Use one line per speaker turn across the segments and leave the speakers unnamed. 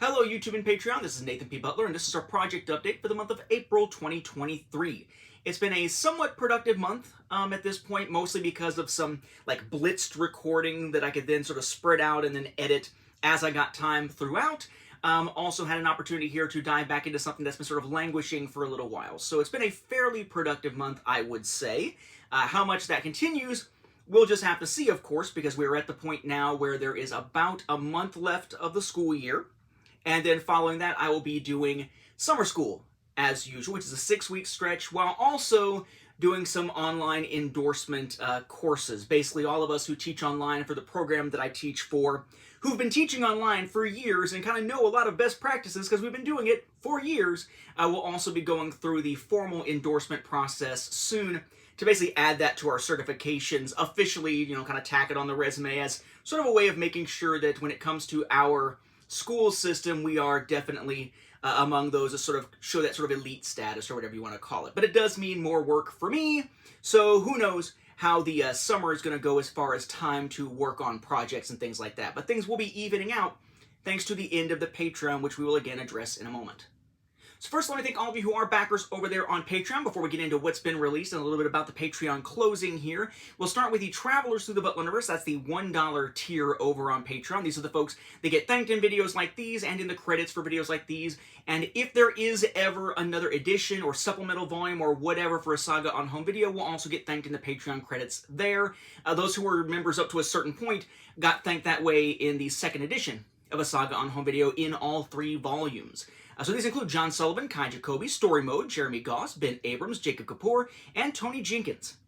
Hello, YouTube and Patreon. This is Nathan P. Butler, and this is our project update for the month of April 2023. It's been a somewhat productive month at this point, mostly because of some blitzed recording that I could then sort of spread out and then edit as I got time throughout. Also had an opportunity here to dive back into something that's been sort of languishing for a little while. So it's been a fairly productive month, I would say. How much that continues, we'll just have to see, of course, because we're at the point now where there is about a month left of the school year. And then following that, I will be doing summer school as usual, which is a 6-week stretch, while also doing some online endorsement courses. Basically, all of us who teach online for the program that I teach for, who've been teaching online for years and kind of know a lot of best practices because we've been doing it for years, will also be going through the formal endorsement process soon to basically add that to our certifications officially, kind of tack it on the resume as sort of a way of making sure that when it comes to our school system, we are definitely among those that sort of show that sort of elite status or whatever you want to call it. But it does mean more work for me, so who knows how the summer is going to go as far as time to work on projects and things like that. But things will be evening out thanks to the end of the Patreon, which we will again address in a moment. So first, let me thank all of you who are backers over there on Patreon before we get into what's been released and a little bit about the Patreon closing here. We'll start with the Travelers Through the Butler Universe. That's the $1 tier over on Patreon. These are the folks that get thanked in videos like these and in the credits for videos like these. And if there is ever another edition or supplemental volume or whatever for a Saga on Home video, we'll also get thanked in the Patreon credits there. Those who were members up to a certain point got thanked that way in the second edition of a Saga on Home video in all 3 volumes. So these include John Sullivan, Kai Jacoby, Story Mode, Jeremy Goss, Ben Abrams, Jacob Kapoor, and Tony Jenkins.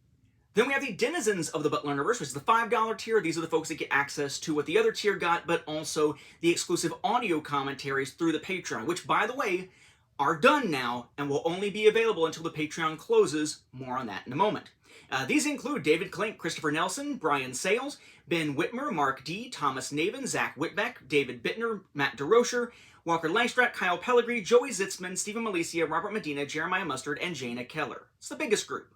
Then we have the Denizens of the Butler Universe, which is the $5 tier. These are the folks that get access to what the other tier got, but also the exclusive audio commentaries through the Patreon, which, by the way, are done now and will only be available until the Patreon closes. More on that in a moment. These include David Klink, Christopher Nelson, Brian Sales, Ben Whitmer, Mark D., Thomas Navin, Zach Whitbeck, David Bittner, Matt DeRocher, Walker Langstrat, Kyle Pellegrini, Joey Zitzman, Stephen Malicia, Robert Medina, Jeremiah Mustard, and Jana Keller. It's the biggest group.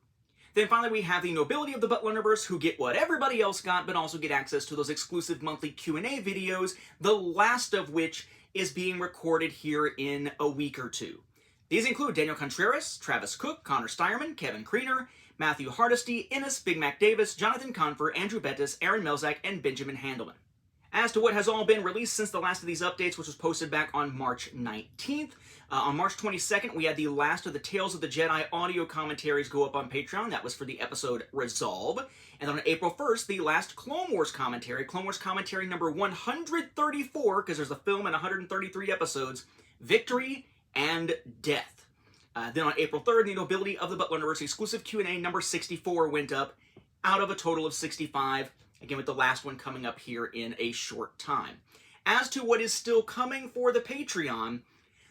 Then finally we have the Nobility of the Butler Universe, who get what everybody else got, but also get access to those exclusive monthly Q&A videos, the last of which is being recorded here in a week or two. These include Daniel Contreras, Travis Cook, Connor Steierman, Kevin Kriener, Matthew Hardesty, Ennis, Big Mac Davis, Jonathan Confer, Andrew Bettis, Aaron Melzak, and Benjamin Handelman. As to what has all been released since the last of these updates, which was posted back on March 19th, on March 22nd, we had the last of the Tales of the Jedi audio commentaries go up on Patreon. That was for the episode Resolve. And on April 1st, the last Clone Wars commentary number 134, because there's a film and 133 episodes, Victory and Death. Then on April 3rd, the Nobility of the Butler Universe exclusive Q&A number 64 went up, out of a total of 65. Again, with the last one coming up here in a short time. As to what is still coming for the Patreon,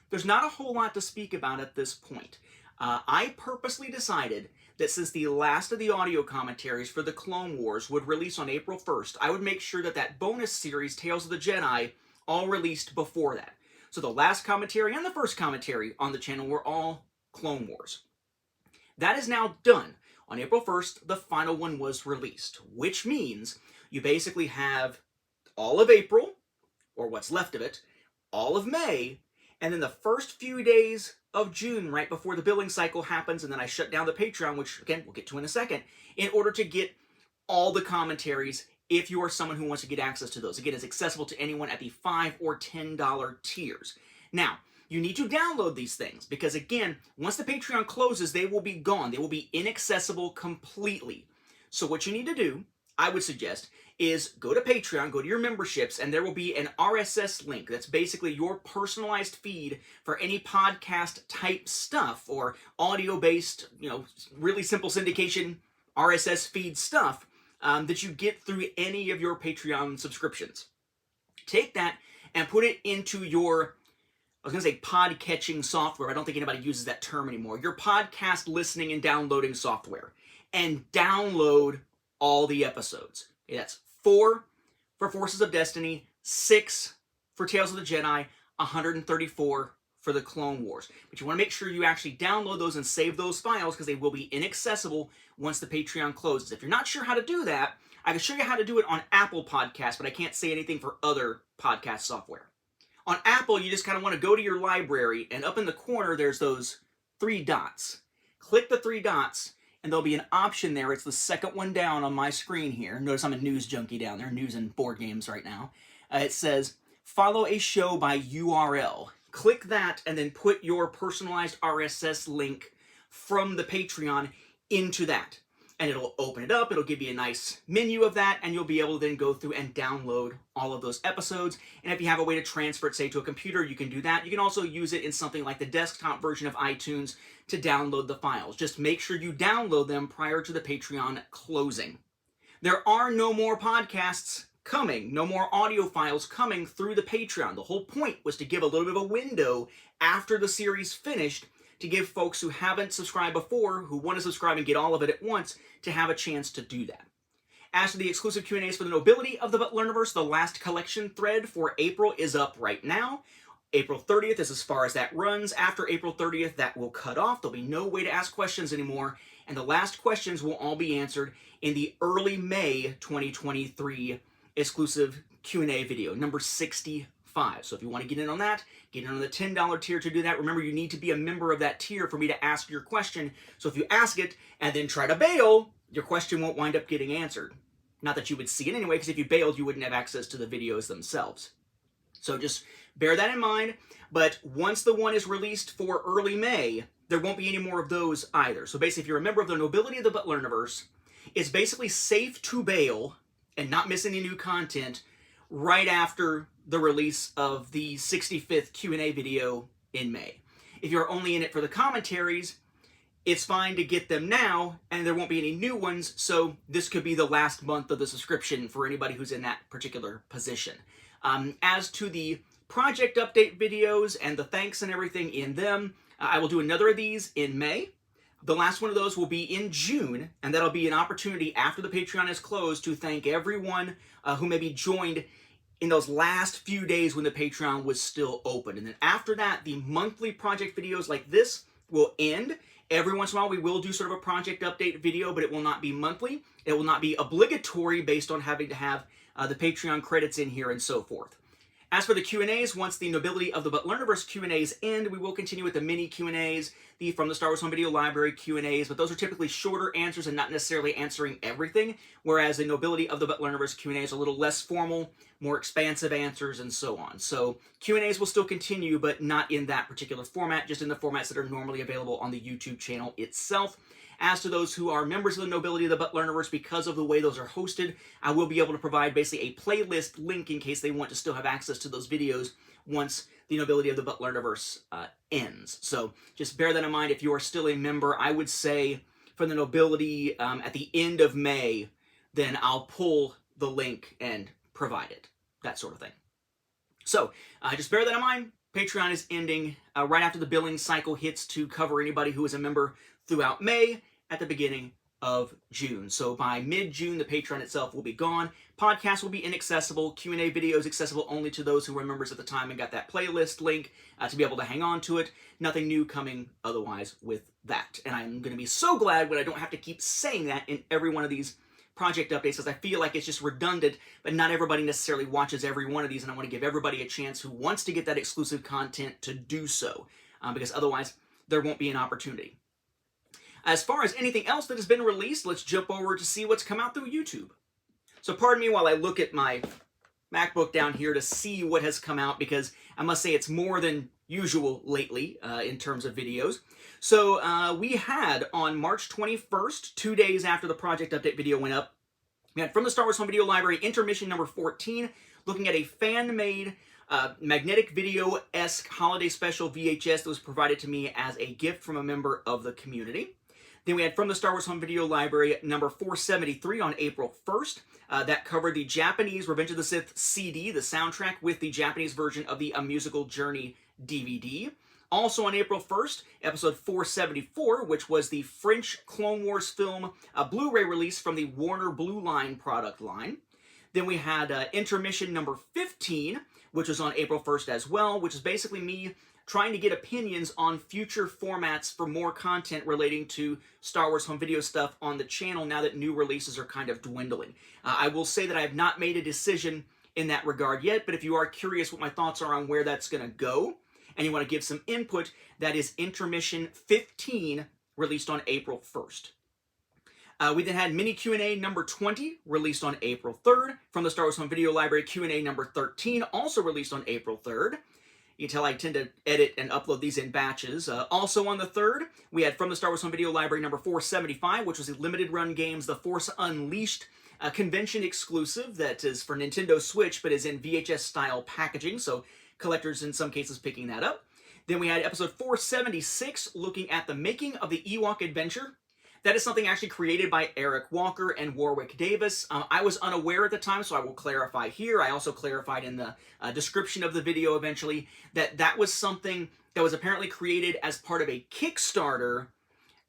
there's not a whole lot to speak about at this point. I purposely decided that since the last of the audio commentaries for the Clone Wars would release on April 1st, I would make sure that that bonus series, Tales of the Jedi, all released before that. So the last commentary and the first commentary on the channel were all Clone Wars. That is now done. On April 1st, the final one was released, which means you basically have all of April, or what's left of it, all of May, and then the first few days of June, right before the billing cycle happens, and then I shut down the Patreon, which, again, we'll get to in a second, in order to get all the commentaries if you are someone who wants to get access to those. Again, it's accessible to anyone at the $5 or $10 tiers. Now, you need to download these things because, again, once the Patreon closes, they will be gone. They will be inaccessible completely. So what you need to do, I would suggest, is go to Patreon, go to your memberships, and there will be an RSS link. That's basically your personalized feed for any podcast type stuff or audio-based, really simple syndication RSS feed stuff that you get through any of your Patreon subscriptions. Take that and put it into your, I was going to say pod-catching software. I don't think anybody uses that term anymore. Your podcast listening and downloading software. And download all the episodes. Okay, that's 4 for Forces of Destiny, 6 for Tales of the Jedi, 134 for the Clone Wars. But you want to make sure you actually download those and save those files because they will be inaccessible once the Patreon closes. If you're not sure how to do that, I can show you how to do it on Apple Podcasts, but I can't say anything for other podcast software. On Apple, you just kind of want to go to your library, and up in the corner, there's those 3 dots. Click the 3 dots, and there'll be an option there. It's the second one down on my screen here. Notice I'm a news junkie down there, news and board games right now. It says, follow a show by URL. Click that, and then put your personalized RSS link from the Patreon into that. And it'll open it up, it'll give you a nice menu of that, and you'll be able to then go through and download all of those episodes. And if you have a way to transfer it, say, to a computer, you can do that. You can also use it in something like the desktop version of iTunes to download the files. Just make sure you download them prior to the Patreon closing. There are no more podcasts coming, no more audio files coming through the Patreon. The whole point was to give a little bit of a window after the series finished to give folks who haven't subscribed before, who want to subscribe and get all of it at once, to have a chance to do that. As for the exclusive Q&As for the Nobility of the Butlerverse, the last collection thread for April is up right now. April 30th is as far as that runs. After April 30th, that will cut off. There'll be no way to ask questions anymore, and the last questions will all be answered in the early May 2023 exclusive Q&A video, number 65. So if you want to get in on that, get in on the $10 tier to do that. Remember, you need to be a member of that tier for me to ask your question. So if you ask it and then try to bail, your question won't wind up getting answered. Not that you would see it anyway, because if you bailed, you wouldn't have access to the videos themselves. So just bear that in mind. But once the one is released for early May, there won't be any more of those either. So basically, if you're a member of the Nobility of the Butlerverse, it's basically safe to bail and not miss any new content right after the release of the 65th Q&A video in May. If you're only in it for the commentaries, it's fine to get them now, and there won't be any new ones, so this could be the last month of the subscription for anybody who's in that particular position. As to the project update videos and the thanks and everything in them, I will do another of these in May. The last one of those will be in June, and that'll be an opportunity after the Patreon is closed to thank everyone who maybe joined in those last few days when the Patreon was still open. And then after that, the monthly project videos like this will end. Every once in a while, we will do sort of a project update video, but it will not be monthly. It will not be obligatory based on having to have the Patreon credits in here and so forth. As for the Q&As, once the Nobility of the Butlerverse Q&As end, we will continue with the mini Q&As, the From the Star Wars Home Video Library Q&As, but those are typically shorter answers and not necessarily answering everything, whereas the Nobility of the Butlerverse Q&As are a little less formal, more expansive answers, and so on. So Q&As will still continue, but not in that particular format, just in the formats that are normally available on the YouTube channel itself. As to those who are members of the Nobility of the Butlerverse, because of the way those are hosted, I will be able to provide basically a playlist link in case they want to still have access to those videos once the Nobility of the Butlerverse ends. So just bear that in mind. If you are still a member, I would say for the Nobility at the end of May, then I'll pull the link and provide it. That sort of thing. So just bear that in mind. Patreon is ending right after the billing cycle hits to cover anybody who is a member throughout May at the beginning of June. So by mid-June, the Patreon itself will be gone. Podcasts will be inaccessible. Q&A videos accessible only to those who were members at the time and got that playlist link to be able to hang on to it. Nothing new coming otherwise with that. And I'm going to be so glad when I don't have to keep saying that in every one of these project updates, because I feel like it's just redundant, but not everybody necessarily watches every one of these, and I want to give everybody a chance who wants to get that exclusive content to do so, because otherwise there won't be an opportunity. As far as anything else that has been released, let's jump over to see what's come out through YouTube. So pardon me while I look at my MacBook down here to see what has come out, because I must say it's more than usual lately in terms of videos. So we had on March 21st, 2 days after the project update video went up, we had From the Star Wars Home Video Library intermission number 14, looking at a fan-made magnetic video-esque holiday special VHS that was provided to me as a gift from a member of the community. Then we had From the Star Wars Home Video Library number 473 on April 1st. That covered the Japanese Revenge of the Sith CD, the soundtrack, with the Japanese version of the A Musical Journey DVD. Also on April 1st, episode 474, which was the French Clone Wars film Blu-ray release from the Warner Blue Line product line. Then we had intermission number 15, which was on April 1st as well, which is basically me trying to get opinions on future formats for more content relating to Star Wars home video stuff on the channel now that new releases are kind of dwindling. I will say that I have not made a decision in that regard yet, but if you are curious what my thoughts are on where that's going to go, and you want to give some input, that is Intermission 15, released on April 1st. We then had Mini Q&A number 20, released on April 3rd. From the Star Wars Home Video Library, Q&A number 13, also released on April 3rd. You can tell I tend to edit and upload these in batches. Also on the 3rd, we had From the Star Wars Home Video Library number 475, which was a limited run games The Force Unleashed, a convention exclusive that is for Nintendo Switch, but is in VHS style packaging, so collectors in some cases picking that up. Then we had episode 476, looking at the making of the Ewok Adventure. That is something actually created by Eric Walker and Warwick Davis. I was unaware at the time, so I will clarify here. I also clarified in the description of the video eventually that that was something that was apparently created as part of a Kickstarter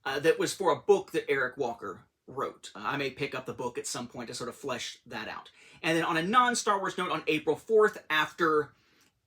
that was for a book that Eric Walker wrote. I may pick up the book at some point to sort of flesh that out. And then on a non-Star Wars note, on April 4th, after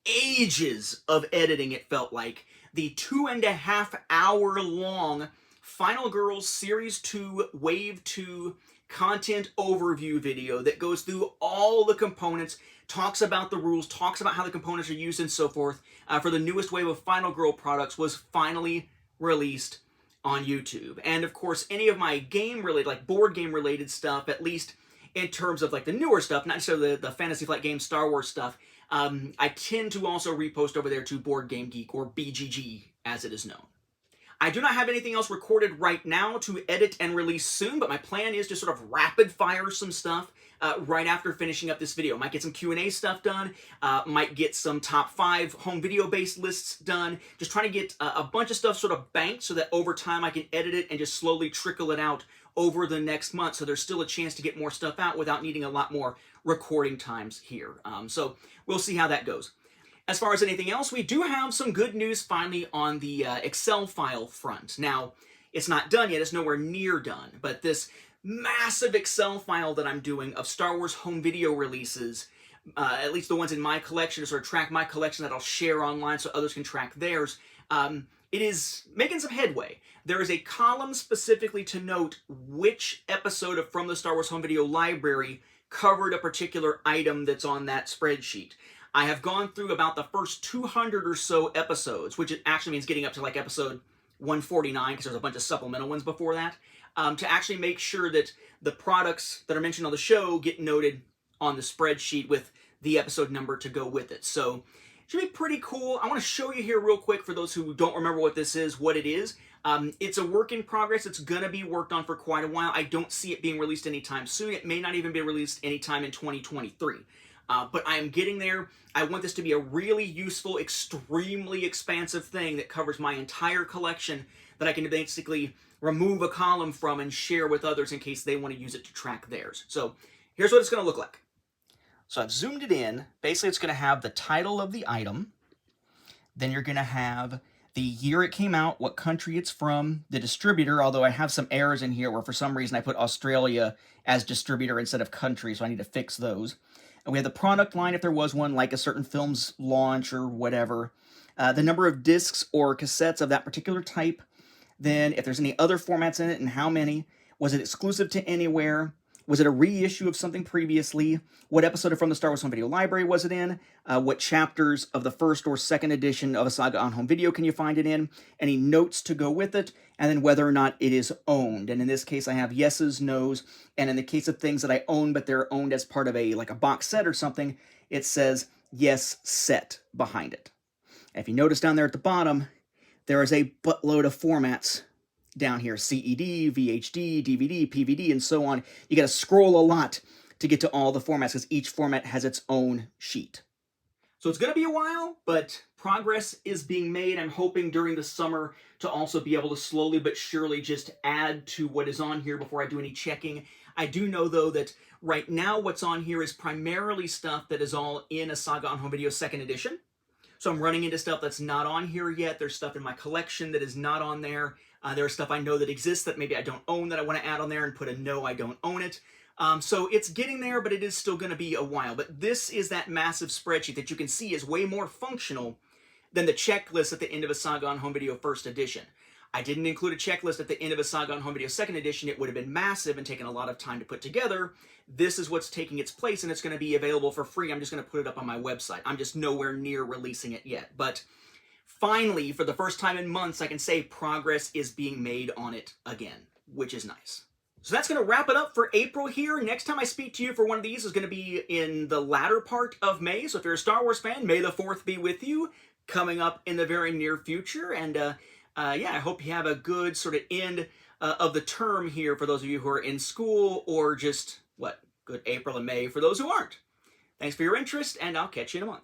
ages of editing, it felt like, the 2.5-hour long Final Girls Series 2 Wave 2 content overview video that goes through all the components, talks about the rules, talks about how the components are used and so forth, for the newest wave of Final Girl products was finally released on YouTube. And of course, any of my game-related, like board game-related stuff, at least in terms of like the newer stuff, not necessarily the Fantasy Flight Games Star Wars stuff, I tend to also repost over there to Board Game Geek, or BGG as it is known. I do not have anything else recorded right now to edit and release soon, but my plan is to sort of rapid fire some stuff right after finishing up this video. Might get some Q&A stuff done, might get some top 5 home video based lists done, just trying to get a bunch of stuff sort of banked so that over time I can edit it and just slowly trickle it out over the next month, so there's still a chance to get more stuff out without needing a lot more recording times here. So we'll see how that goes. As far as anything else, we do have some good news finally on the Excel file front. Now, it's not done yet, it's nowhere near done, but this massive Excel file that I'm doing of Star Wars home video releases, at least the ones in my collection, to sort of track my collection that I'll share online so others can track theirs, it is making some headway. There is a column specifically to note which episode of From the Star Wars Home Video Library covered a particular item that's on that spreadsheet. I have gone through about the first 200 or so episodes, which actually means getting up to like episode 149, because there's a bunch of supplemental ones before that, to actually make sure that the products that are mentioned on the show get noted on the spreadsheet with the episode number to go with it. So it should be pretty cool. I want to show you here real quick, for those who don't remember what this is, what it is. It's a work in progress. It's going to be worked on for quite a while. I don't see it being released anytime soon. It may not even be released anytime in 2023. But I am getting there. I want this to be a really useful, extremely expansive thing that covers my entire collection that I can basically remove a column from and share with others in case they want to use it to track theirs. So here's what it's going to look like. So I've zoomed it in. Basically, it's going to have the title of the item. Then you're going to have the year it came out, what country it's from, the distributor, although I have some errors in here where for some reason I put Australia as distributor instead of country, so I need to fix those. And we have the product line, if there was one, like a certain film's launch or whatever. The number of discs or cassettes of that particular type. Then if there's any other formats in it and how many. Was it exclusive to anywhere? Was it a reissue of something previously? What episode of From the Star Wars Home Video Library was it in? What chapters of the first or second edition of a saga on home video can you find it in? Any notes to go with it? And then whether or not it is owned. And in this case, I have yeses, nos, and in the case of things that I own, but they're owned as part of a box set or something, it says yes set behind it. And if you notice down there at the bottom, there is a buttload of formats down here: CED, VHD, DVD, PVD, and so on. You got to scroll a lot to get to all the formats because each format has its own sheet. So it's going to be a while, but progress is being made. I'm hoping during the summer to also be able to slowly but surely just add to what is on here before I do any checking. I do know, though, that right now what's on here is primarily stuff that is all in a Saga on Home Video 2nd edition. So I'm running into stuff that's not on here yet. There's stuff in my collection that is not on there. There's stuff I know that exists that maybe I don't own that I want to add on there and put a no, I don't own it. So it's getting there, but it is still going to be a while. But this is that massive spreadsheet that you can see is way more functional than the checklist at the end of a Saga on Home Video 1st edition. I didn't include a checklist at the end of a Saga on Home Video 2nd Edition. It would have been massive and taken a lot of time to put together. This is what's taking its place, and it's going to be available for free. I'm just going to put it up on my website. I'm just nowhere near releasing it yet. But finally, for the first time in months, I can say progress is being made on it again, which is nice. So that's going to wrap it up for April here. Next time I speak to you for one of these is going to be in the latter part of May. So if you're a Star Wars fan, May the 4th be with you, coming up in the very near future. And yeah, I hope you have a good sort of end of the term here for those of you who are in school, or just, good April and May for those who aren't. Thanks for your interest, and I'll catch you in a month.